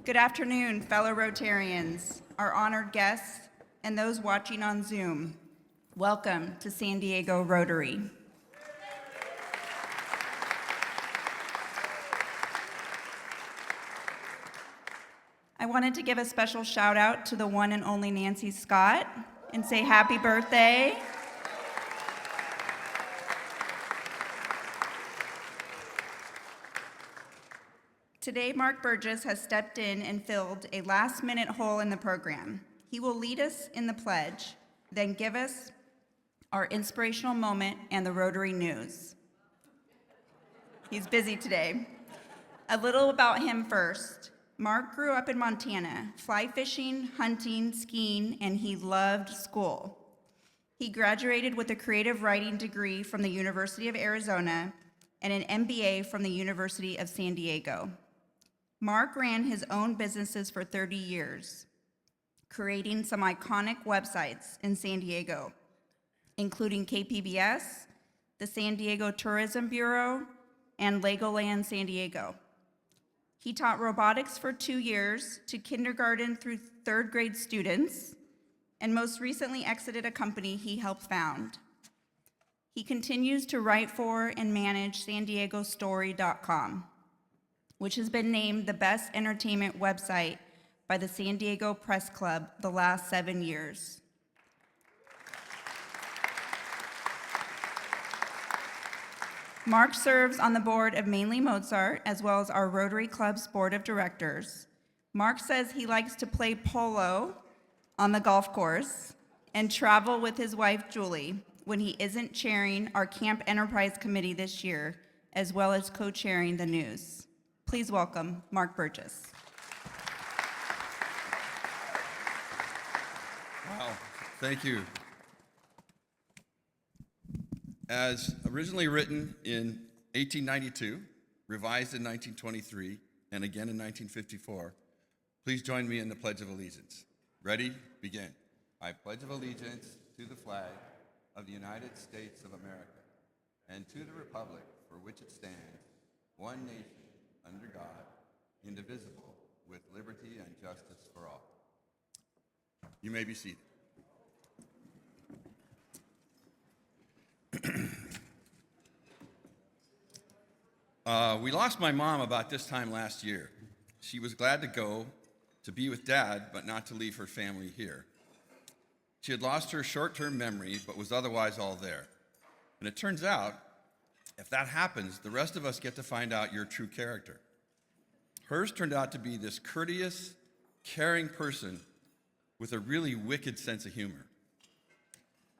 Good afternoon, fellow Rotarians, our honored guests, and those watching on Zoom. Welcome to San Diego Rotary. I wanted to give a special shout out to the one and only Nancy Scott and say happy birthday. Today, Mark Burgess has stepped in and filled a last-minute hole in the program. He will lead us in the pledge, then give us our inspirational moment and the Rotary news. He's busy today. A little about him first. Mark grew up in Montana, fly fishing, hunting, skiing, and he loved school. He graduated with a creative writing degree from the University of Arizona and an MBA from the University of San Diego. Mark ran his own businesses for 30 years, creating some iconic websites in San Diego, including KPBS, the San Diego Tourism Bureau, and Legoland San Diego. He taught robotics for 2 years to kindergarten through third grade students, and most recently exited a company he helped found. He continues to write for and manage SanDiegoStory.com, which has been named the best entertainment website by the San Diego Press Club the last 7 years. Mark serves on the board of Mainly Mozart, as well as our Rotary Club's board of directors. Mark says he likes to play polo on the golf course and travel with his wife, Julie, when he isn't chairing our Camp Enterprise Committee this year, as well as co-chairing the news. Please welcome Mark Burgess. Wow, thank you. As originally written in 1892, revised in 1923, and again in 1954, please join me in the Pledge of Allegiance. Ready? Begin. I pledge of allegiance to the flag of the United States of America and to the republic for which it stands, one nation, under God, indivisible, with liberty and justice for all. You may be seated. We lost my mom about this time last year. She was glad to go to be with Dad, but not to leave her family here. She had lost her short-term memory, but was otherwise all there. And it turns out, if that happens, the rest of us get to find out your true character. Hers turned out to be this courteous, caring person with a really wicked sense of humor.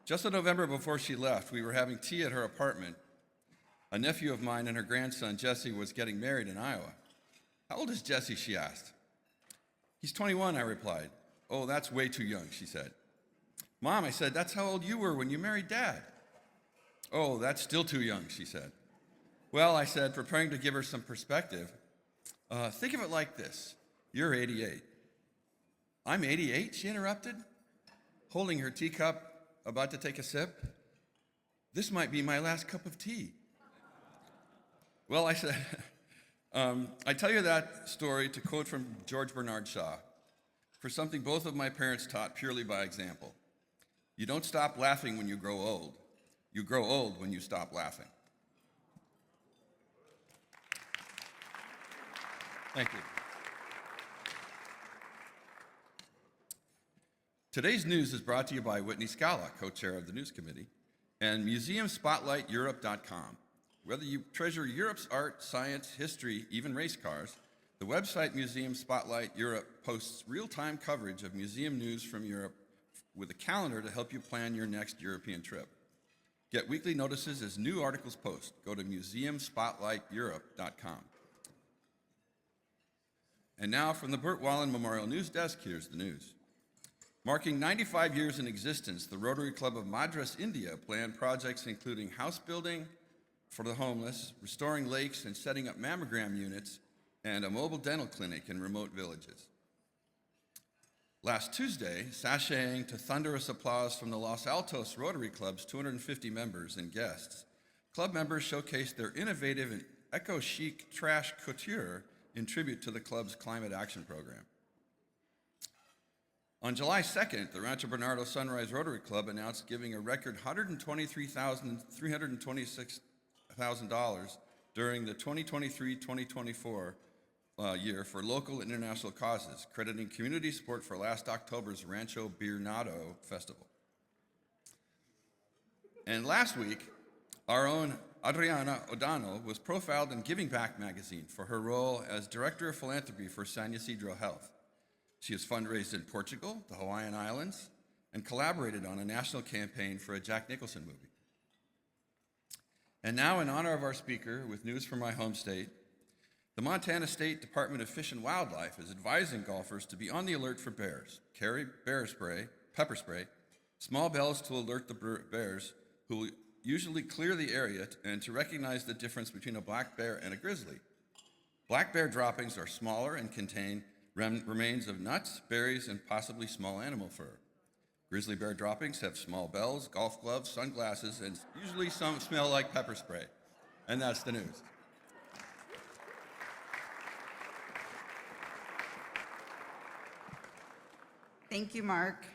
Just in November before she left, we were having tea at her apartment. A nephew of mine and her grandson, Jesse, was getting married in Iowa. How old is Jesse, she asked. He's 21, I replied. Oh, that's way too young, she said. Mom, I said, that's how old you were when you married Dad. Oh, that's still too young, she said. Well, I said, preparing to give her some perspective, think of it like this. You're 88. I'm 88, she interrupted, holding her teacup, about to take a sip. This might be my last cup of tea. Well, I said, I tell you that story to quote from George Bernard Shaw, for something both of my parents taught purely by example. You don't stop laughing when you grow old. You grow old when you stop laughing. Thank you. Today's news is brought to you by Whitney Scala, co-chair of the News Committee, and MuseumSpotlightEurope.com. Whether you treasure Europe's art, science, history, even race cars, the website Museum Spotlight Europe posts real-time coverage of museum news from Europe with a calendar to help you plan your next European trip. Get weekly notices as new articles post. Go to MuseumSpotlightEurope.com. And now from the Burt Wallen Memorial News Desk, here's the news. Marking 95 years in existence, the Rotary Club of Madras, India planned projects including house building for the homeless, restoring lakes and setting up mammogram units, and a mobile dental clinic in remote villages. Last Tuesday, sashaying to thunderous applause from the Los Altos Rotary Club's 250 members and guests, club members showcased their innovative and eco-chic trash couture in tribute to the club's climate action program. On July 2nd, the Rancho Bernardo Sunrise Rotary Club announced giving a record $123,326 during the 2023-2024 year for local and international causes, crediting community support for last October's Rancho Bernardo Festival. And last week, our own Adriana O'Donnell was profiled in Giving Back magazine for her role as Director of Philanthropy for San Ysidro Health. She has fundraised in Portugal, the Hawaiian Islands, and collaborated on a national campaign for a Jack Nicholson movie. And now, in honor of our speaker, with news from my home state, the Montana State Department of Fish and Wildlife is advising golfers to be on the alert for bears, carry pepper spray, small bells to alert the bears, who will usually clear the area, and to recognize the difference between a black bear and a grizzly. Black bear droppings are smaller and contain remains of nuts, berries, and possibly small animal fur. Grizzly bear droppings have small bells, golf gloves, sunglasses, and usually some smell like pepper spray. And that's the news. Thank you, Mark.